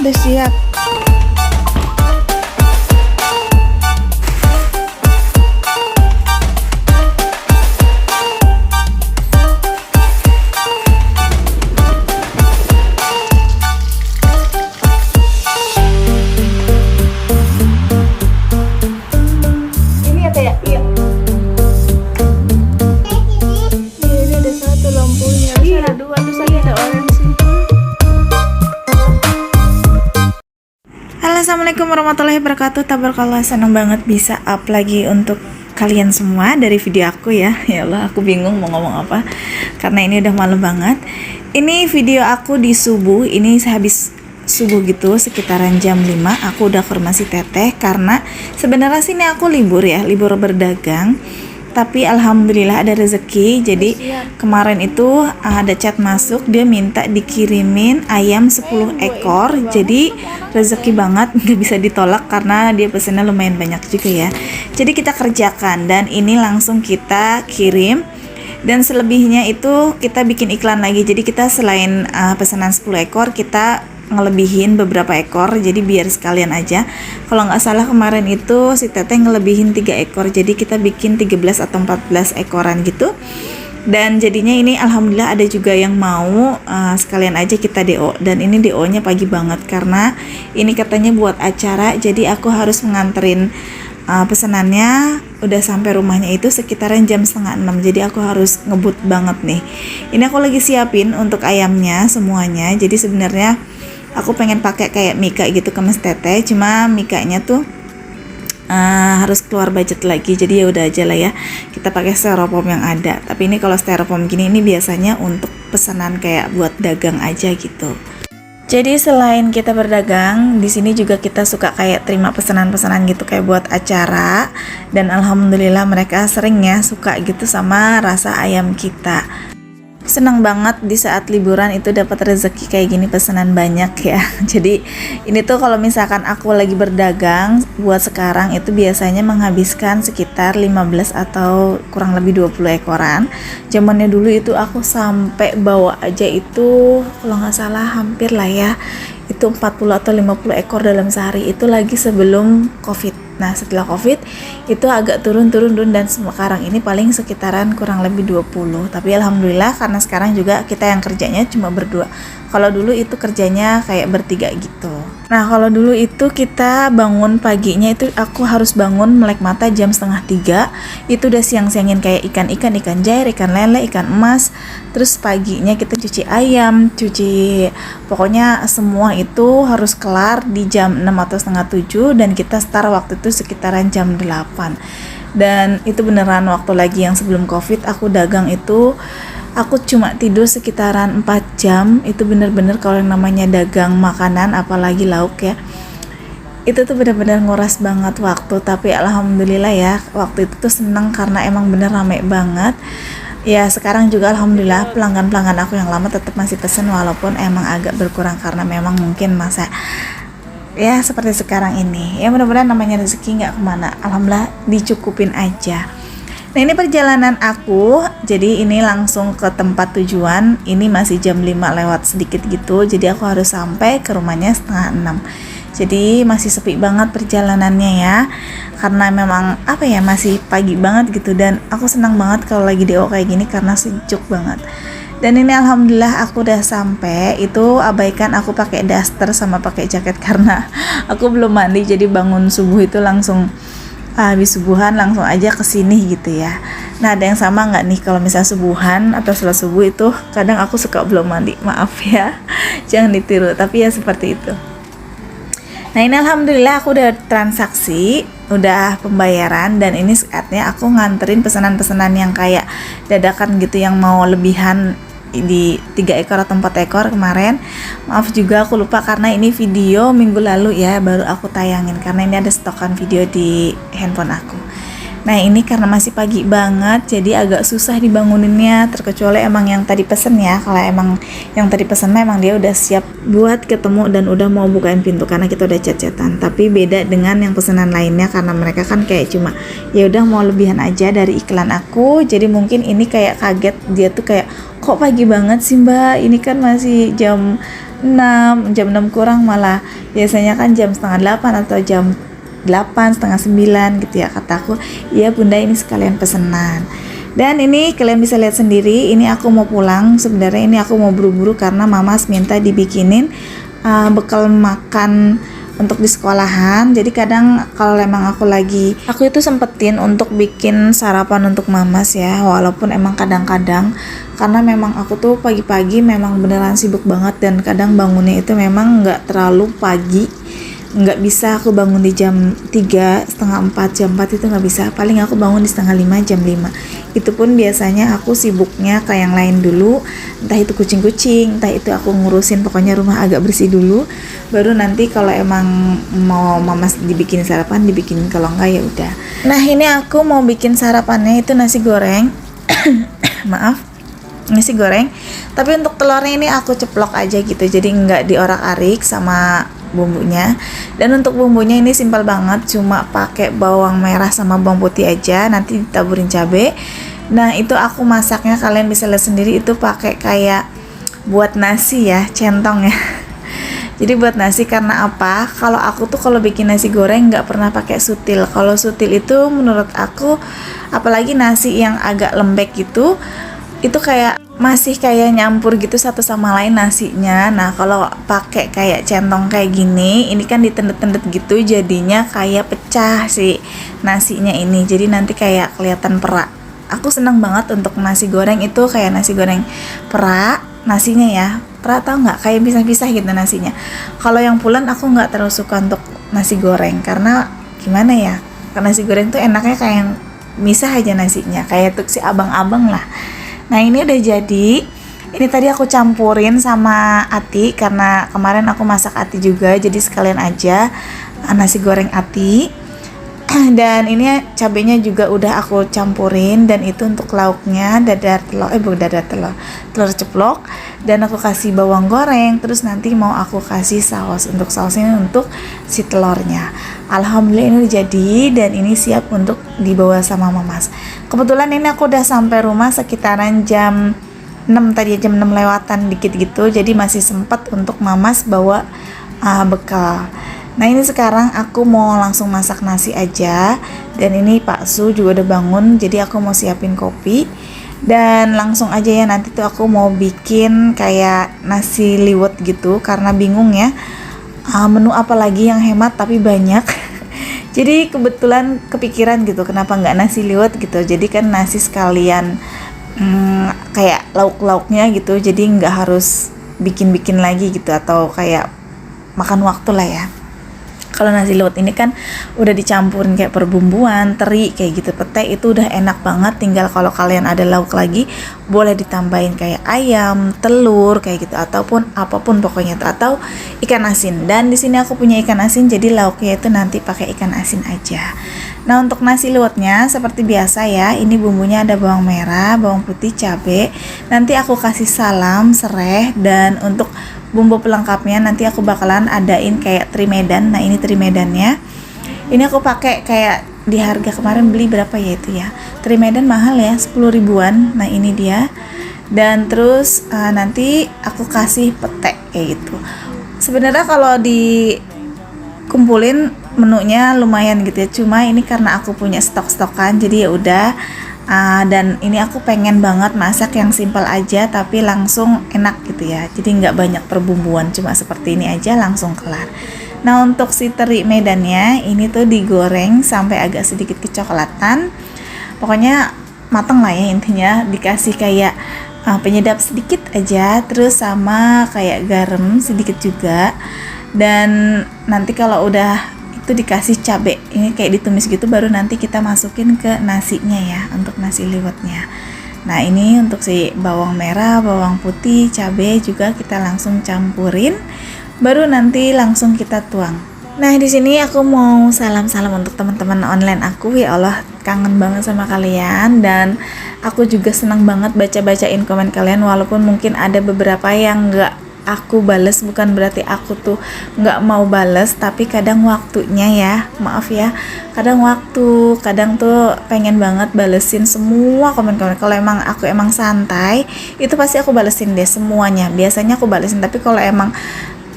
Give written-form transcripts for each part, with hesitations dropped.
udah siap. Ini ya Teh ya? Iya. Ini ada satu lampunya, terus ada dua, terus lagi ada orange sih. Halo, assalamualaikum warahmatullahi wabarakatuh. Tabarakallah, senang banget bisa up lagi untuk kalian semua dari video aku ya. Ya Allah, aku bingung mau ngomong apa karena ini udah malam banget. Ini video aku di subuh, ini habis subuh gitu sekitaran jam 5 aku udah ke rumah si Teteh karena sebenarnya sini aku libur ya, libur berdagang. Tapi alhamdulillah ada rezeki. Jadi kemarin itu ada chat masuk, dia minta dikirimin ayam 10 ekor. Jadi rezeki banget, nggak bisa ditolak karena dia pesennya lumayan banyak juga ya. Jadi kita kerjakan dan ini langsung kita kirim. Dan selebihnya itu kita bikin iklan lagi. Jadi kita selain pesanan 10 ekor, kita ngelebihin beberapa ekor, jadi biar sekalian aja. Kalau nggak salah kemarin itu si Teteh ngelebihin 3 ekor, jadi kita bikin 13 atau 14 ekoran gitu. Dan jadinya ini alhamdulillah ada juga yang mau, sekalian aja kita DO. Dan ini DO nya pagi banget karena ini katanya buat acara, jadi aku harus nganterin pesanannya udah sampai rumahnya itu sekitaran jam 5:30. Jadi aku harus ngebut banget nih. Ini aku lagi siapin untuk ayamnya semuanya. Jadi sebenarnya aku pengen pakai kayak mika gitu ke Mas Teteh, cuma mikanya tuh harus keluar budget lagi. Jadi ya udah aja lah ya, kita pakai styrofoam yang ada. Tapi ini kalau styrofoam gini ini biasanya untuk pesanan kayak buat dagang aja gitu. Jadi selain kita berdagang, di sini juga kita suka kayak terima pesanan-pesanan gitu kayak buat acara. Dan alhamdulillah mereka sering ya suka gitu sama rasa ayam kita. Senang banget di saat liburan itu dapat rezeki kayak gini, pesanan banyak ya. Jadi ini tuh kalau misalkan aku lagi berdagang buat sekarang itu biasanya menghabiskan sekitar 15 atau kurang lebih 20 ekoran. Zamannya dulu itu aku sampai bawa aja itu kalau nggak salah hampir lah ya, itu 40 atau 50 ekor dalam sehari. Itu lagi sebelum Covid. Nah setelah Covid itu agak turun dan sekarang ini paling sekitaran kurang lebih 20. Tapi alhamdulillah karena sekarang juga kita yang kerjanya cuma berdua. Kalau dulu itu kerjanya kayak bertiga gitu. Nah kalau dulu itu kita bangun paginya itu aku harus bangun melek mata jam 2:30. Itu udah siang-siangin kayak ikan jair, ikan lele, ikan emas. Terus paginya kita cuci ayam, pokoknya semua itu harus kelar di jam 6 atau 6:30. Dan kita start waktu itu sekitaran jam 8. Dan itu beneran waktu lagi yang sebelum Covid aku dagang itu aku cuma tidur sekitaran 4 jam. Itu bener-bener kalau yang namanya dagang makanan apalagi lauk ya, itu tuh bener-bener nguras banget waktu. Tapi alhamdulillah ya waktu itu tuh seneng karena emang bener rame banget ya. Sekarang juga alhamdulillah pelanggan-pelanggan aku yang lama tetap masih pesen walaupun emang agak berkurang karena memang mungkin masa ya seperti sekarang ini ya. Mudah-mudahan namanya rezeki nggak kemana, alhamdulillah dicukupin aja. Nah ini perjalanan aku, jadi ini langsung ke tempat tujuan. Ini masih jam 5 lewat sedikit gitu, jadi aku harus sampai ke rumahnya 5:30. Jadi masih sepi banget perjalanannya ya, karena memang apa ya masih pagi banget gitu. Dan aku senang banget kalau lagi DO kayak gini karena sejuk banget. Dan ini alhamdulillah aku udah sampai. Itu abaikan aku pakai daster sama pakai jaket karena aku belum mandi. Jadi bangun subuh itu langsung habis subuhan langsung aja kesini gitu ya. Nah ada yang sama nggak nih kalau misalnya subuhan atau setelah subuh itu kadang aku suka belum mandi, maaf ya jangan ditiru, tapi ya seperti itu. Nah ini alhamdulillah aku udah transaksi, udah pembayaran. Dan ini saatnya aku nganterin pesanan-pesanan yang kayak dadakan gitu, yang mau lebihan di 3 ekor atau 4 ekor kemarin. Maaf juga aku lupa karena ini video minggu lalu ya baru aku tayangin, karena ini ada stokan video di handphone aku. Nah ini karena masih pagi banget jadi agak susah dibanguninnya, terkecuali emang yang tadi pesen ya. Kalau emang yang tadi pesen memang dia udah siap buat ketemu dan udah mau bukain pintu karena kita udah chat-chatan. Tapi beda dengan yang pesanan lainnya karena mereka kan kayak cuma ya udah mau lebihan aja dari iklan aku. Jadi mungkin ini kayak kaget, dia tuh kayak kok pagi banget sih mbak, ini kan masih jam jam 6 kurang malah biasanya kan jam setengah 8 atau jam 8, setengah 9 gitu ya. Kataku, iya bunda ini sekalian pesenan. Dan ini kalian bisa lihat sendiri, ini aku mau pulang. Sebenarnya ini aku mau buru-buru karena Mamas minta dibikinin bekal makan untuk di sekolahan. Jadi kadang kalau emang aku itu sempetin untuk bikin sarapan untuk Mamas ya, walaupun emang kadang-kadang karena memang aku tuh pagi-pagi memang beneran sibuk banget dan kadang bangunnya itu memang nggak terlalu pagi. Nggak bisa aku bangun di jam 3, setengah 4, jam 4 itu nggak bisa. Paling aku bangun di setengah 5, jam 5. Itu pun biasanya aku sibuknya ke yang lain dulu, entah itu kucing-kucing, entah itu aku ngurusin, pokoknya rumah agak bersih dulu, baru nanti kalau emang mau Mamas dibikin sarapan, dibikin, kalau enggak ya udah. Nah ini aku mau bikin sarapannya itu nasi goreng maaf, nasi goreng, tapi untuk telurnya ini aku ceplok aja gitu, jadi nggak diorak-arik sama bumbunya. Dan untuk bumbunya ini simpel banget, cuma pakai bawang merah sama bawang putih aja, nanti ditaburin cabai. Nah itu aku masaknya kalian bisa lihat sendiri, itu pakai kayak buat nasi ya, centong ya. Jadi buat nasi, karena apa, kalau aku tuh kalau bikin nasi goreng nggak pernah pakai sutil. Kalau sutil itu menurut aku, apalagi nasi yang agak lembek gitu, itu kayak masih kayak nyampur gitu satu sama lain nasinya. Nah kalau pakai kayak centong kayak gini, ini kan ditendet-tendet gitu, jadinya kayak pecah sih nasinya ini, jadi nanti kayak kelihatan perak. Aku seneng banget untuk nasi goreng itu kayak nasi goreng perak nasinya ya. Perak tau nggak, kayak pisah-pisah gitu nasinya. Kalau yang pulen aku nggak terlalu suka untuk nasi goreng, karena gimana ya, karena nasi goreng tuh enaknya kayak yang misah aja nasinya, kayak tuh si abang-abang lah. Nah ini udah jadi. Ini tadi aku campurin sama ati, karena kemarin aku masak ati juga, jadi sekalian aja nasi goreng ati. Dan ini cabenya juga udah aku campurin. Dan itu untuk lauknya telur ceplok. Dan aku kasih bawang goreng, terus nanti mau aku kasih saus. Untuk sausnya untuk si telurnya. Alhamdulillah ini udah jadi, dan ini siap untuk dibawa sama Mamas. Kebetulan ini aku udah sampai rumah sekitaran jam 6 tadi, jam 6 lewatan dikit gitu, jadi masih sempat untuk Mamas bawa bekal. Nah ini sekarang aku mau langsung masak nasi aja. Dan ini Pak Su juga udah bangun, jadi aku mau siapin kopi. Dan langsung aja ya, nanti tuh aku mau bikin kayak nasi liwet gitu, karena bingung ya menu apa lagi yang hemat tapi banyak. Jadi kebetulan kepikiran gitu, kenapa nggak nasi liwet gitu. Jadi kan nasi sekalian kayak lauk-lauknya gitu, jadi nggak harus bikin-bikin lagi gitu, atau kayak makan waktu lah ya. Kalau nasi liwet ini kan udah dicampurin kayak perbumbuan, teri kayak gitu, petai, itu udah enak banget. Tinggal kalau kalian ada lauk lagi, boleh ditambahin kayak ayam, telur kayak gitu, ataupun apapun pokoknya, atau ikan asin. Dan di sini aku punya ikan asin, jadi lauknya itu nanti pakai ikan asin aja. Nah untuk nasi liwetnya seperti biasa ya, ini bumbunya ada bawang merah, bawang putih, cabai. Nanti aku kasih salam, serai, dan untuk bumbu pelengkapnya nanti aku bakalan adain kayak teri medan. Nah ini teri medannya, ini aku pakai kayak di harga kemarin beli berapa ya itu ya, teri medan mahal ya, 10 ribuan. Nah ini dia. Dan terus nanti aku kasih pete kayak gitu. Sebenarnya kalau dikumpulin menunya lumayan gitu ya, cuma ini karena aku punya stok-stokan, jadi ya udah. Dan ini aku pengen banget masak yang simpel aja tapi langsung enak gitu ya, jadi nggak banyak perbumbuan, cuma seperti ini aja langsung kelar. Nah untuk si teri medannya ini tuh digoreng sampai agak sedikit kecoklatan, pokoknya mateng lah ya intinya. Dikasih kayak penyedap sedikit aja, terus sama kayak garam sedikit juga. Dan nanti kalau udah itu dikasih cabai, ini kayak ditumis gitu, baru nanti kita masukin ke nasinya ya, untuk nasi liwetnya. Nah ini untuk si bawang merah, bawang putih, cabai juga kita langsung campurin, baru nanti langsung kita tuang. Nah di sini aku mau salam-salam untuk teman-teman online aku. Ya Allah, kangen banget sama kalian, dan aku juga senang banget baca-bacain komen kalian, walaupun mungkin ada beberapa yang nggak aku bales, bukan berarti aku tuh nggak mau bales, tapi kadang waktunya ya, maaf ya, kadang kadang tuh pengen banget balesin semua komen-komen. Kalau emang aku emang santai, itu pasti aku balesin deh semuanya, biasanya aku balesin. Tapi kalau emang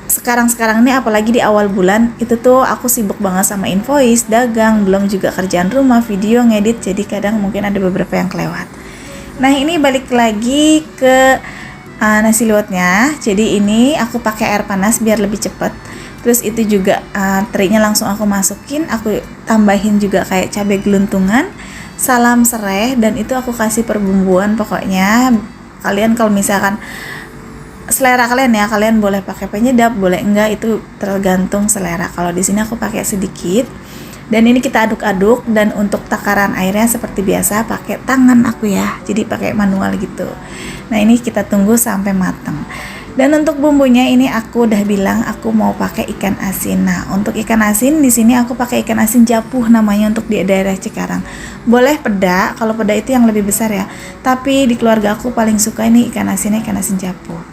sekarang ini apalagi di awal bulan itu tuh aku sibuk banget sama invoice, dagang, belum juga kerjaan rumah, video, ngedit, jadi kadang mungkin ada beberapa yang kelewat. Nah ini balik lagi ke nasi liwetnya. Jadi ini aku pakai air panas biar lebih cepet. Terus itu juga terinya langsung aku masukin, aku tambahin juga kayak cabai geluntungan, salam serai, dan itu aku kasih perbumbuan. Pokoknya kalian kalau misalkan selera kalian ya, kalian boleh pakai penyedap, boleh enggak, itu tergantung selera. Kalau di sini aku pakai sedikit. Dan ini kita aduk-aduk, dan untuk takaran airnya seperti biasa pakai tangan aku ya, jadi pakai manual gitu. Nah ini kita tunggu sampai matang. Dan untuk bumbunya ini aku udah bilang aku mau pakai ikan asin. Nah untuk ikan asin di sini aku pakai ikan asin japuh namanya untuk di daerah Cikarang. Boleh peda, kalau peda itu yang lebih besar ya. Tapi di keluarga aku paling suka ini ikan asinnya ikan asin japuh.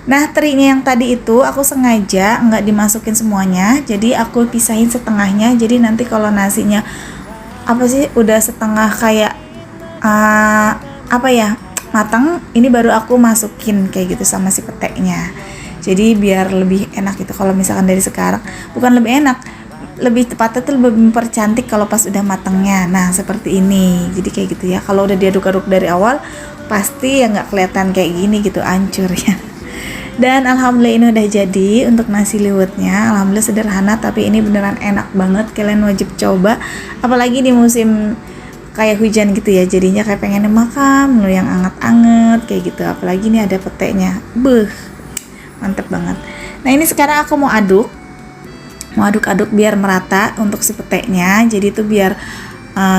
Nah terinya yang tadi itu aku sengaja nggak dimasukin semuanya, jadi aku pisahin setengahnya. Jadi nanti kalau nasinya udah setengah kayak matang, ini baru aku masukin kayak gitu sama si peteknya. Jadi biar lebih enak gitu. Kalau misalkan dari sekarang, bukan lebih enak, lebih tepatnya tuh lebih mempercantik kalau pas udah matangnya. Nah seperti ini, jadi kayak gitu ya. Kalau udah diaduk-aduk dari awal pasti ya nggak kelihatan kayak gini gitu, hancur ya. Dan alhamdulillah ini udah jadi untuk nasi liwetnya. Alhamdulillah sederhana tapi ini beneran enak banget, kalian wajib coba. Apalagi di musim kayak hujan gitu ya, jadinya kayak pengen makan menu yang anget-anget kayak gitu. Apalagi ini ada peteknya, mantep banget. Nah ini sekarang aku mau aduk-aduk biar merata untuk si peteknya. Jadi itu biar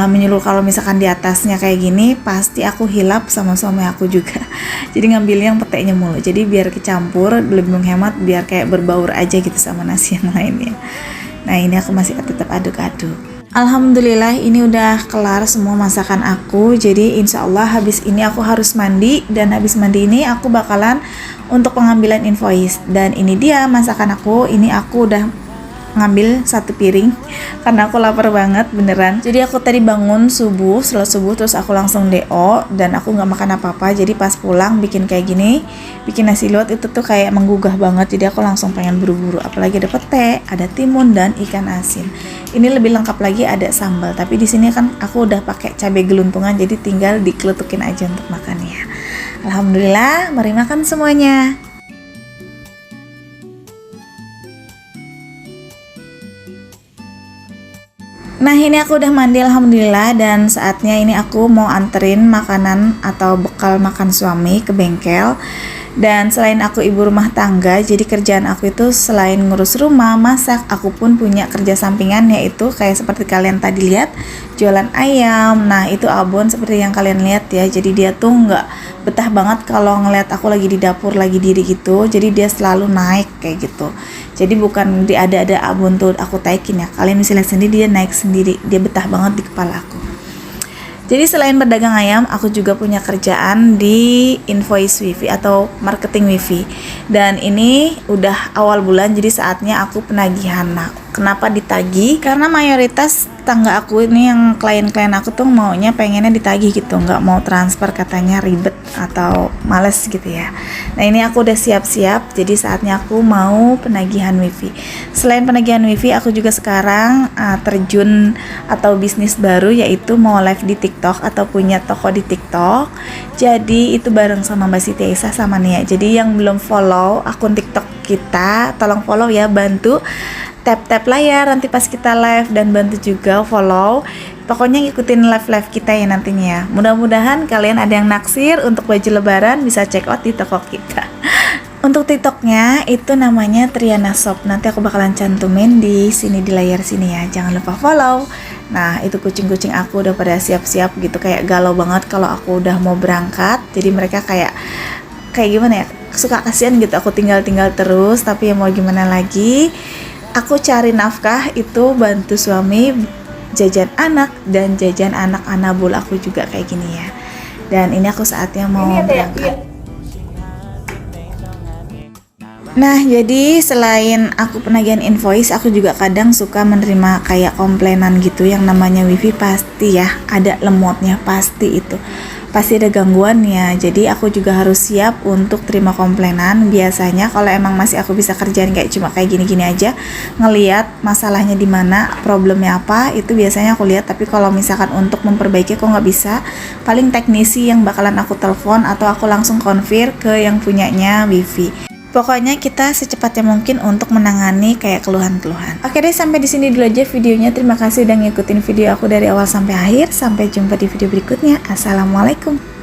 menyeluruh. Kalau misalkan di atasnya kayak gini pasti aku hilap sama suami aku juga. Jadi ngambil yang peteknya mulu, jadi biar kecampur, lebih menghemat, biar kayak berbaur aja gitu sama nasi yang lainnya. Nah ini aku masih tetap aduk-aduk. Alhamdulillah ini udah kelar semua masakan aku. Jadi insya Allah habis ini aku harus mandi, dan habis mandi ini aku bakalan untuk pengambilan invoice. Dan ini dia masakan aku. Ini aku udah ngambil 1 piring karena aku lapar banget beneran. Jadi aku tadi bangun setelah subuh terus aku langsung DO, dan aku nggak makan apa-apa. Jadi pas pulang bikin kayak gini, bikin nasi liwet itu tuh kayak menggugah banget. Jadi aku langsung pengen buru-buru. Apalagi ada pete, ada timun, dan ikan asin. Ini lebih lengkap lagi ada sambal. Tapi di sini kan aku udah pakai cabai geluntungan, jadi tinggal dikeletukin aja untuk makannya. Alhamdulillah, mari makan semuanya. Nah ini aku udah mandi alhamdulillah, dan saatnya ini aku mau anterin makanan atau bekal makan suami ke bengkel. Dan selain aku ibu rumah tangga, jadi kerjaan aku itu selain ngurus rumah, masak, aku pun punya kerja sampingan, yaitu kayak seperti kalian tadi lihat, jualan ayam. Nah itu Abon seperti yang kalian lihat ya, jadi dia tuh nggak betah banget kalau ngeliat aku lagi di dapur, lagi diri gitu. Jadi dia selalu naik kayak gitu. Jadi bukan diada-ada Abon tuh aku taikin ya, kalian bisa lihat sendiri, dia naik sendiri, dia betah banget di kepala aku. Jadi selain berdagang ayam, aku juga punya kerjaan di invoice wifi atau marketing wifi. Dan ini udah awal bulan, jadi saatnya aku penagihan. Nah, kenapa ditagih? Karena mayoritas tangga aku ini yang klien-klien aku tuh maunya pengennya ditagih gitu, nggak mau transfer, katanya ribet atau males gitu ya. Nah ini aku udah siap-siap, jadi saatnya aku mau penagihan wifi. Selain penagihan wifi, aku juga sekarang terjun atau bisnis baru, yaitu mau live di TikTok atau punya toko di TikTok. Jadi itu bareng sama Mbak Siti Aisyah sama Nia. Jadi yang belum follow akun TikTok kita, tolong follow ya, bantu tap layar nanti pas kita live, dan bantu juga follow. Pokoknya ngikutin live kita ya nantinya ya. Mudah-mudahan kalian ada yang naksir untuk baju lebaran, bisa check out di toko kita. Untuk TikToknya itu namanya Triana Shop. Nanti aku bakalan cantumin di sini di layar sini ya. Jangan lupa follow. Nah itu kucing-kucing aku udah pada siap-siap gitu, kayak galau banget kalau aku udah mau berangkat. Jadi mereka kayak gimana ya, suka kasihan gitu aku tinggal terus. Tapi ya mau gimana lagi, aku cari nafkah itu bantu suami jajan anak dan jajan anak anabul aku juga kayak gini ya. Dan ini aku saatnya mau berangkat. Nah, jadi selain aku penagihan invoice, aku juga kadang suka menerima kayak komplainan gitu. Yang namanya wifi pasti ya ada lemotnya, pasti itu. Pasti ada gangguannya. Jadi aku juga harus siap untuk terima komplainan. Biasanya kalau emang masih aku bisa kerjaan kayak cuma kayak gini-gini aja, ngeliat masalahnya di mana, problemnya apa, itu biasanya aku lihat. Tapi kalau misalkan untuk memperbaiki kok nggak bisa, paling teknisi yang bakalan aku telepon atau aku langsung konfir ke yang punyanya wifi. Pokoknya kita secepatnya mungkin untuk menangani kayak keluhan-keluhan. Oke deh, sampai di sini dulu aja videonya. Terima kasih udah ngikutin video aku dari awal sampai akhir. Sampai jumpa di video berikutnya. Assalamualaikum.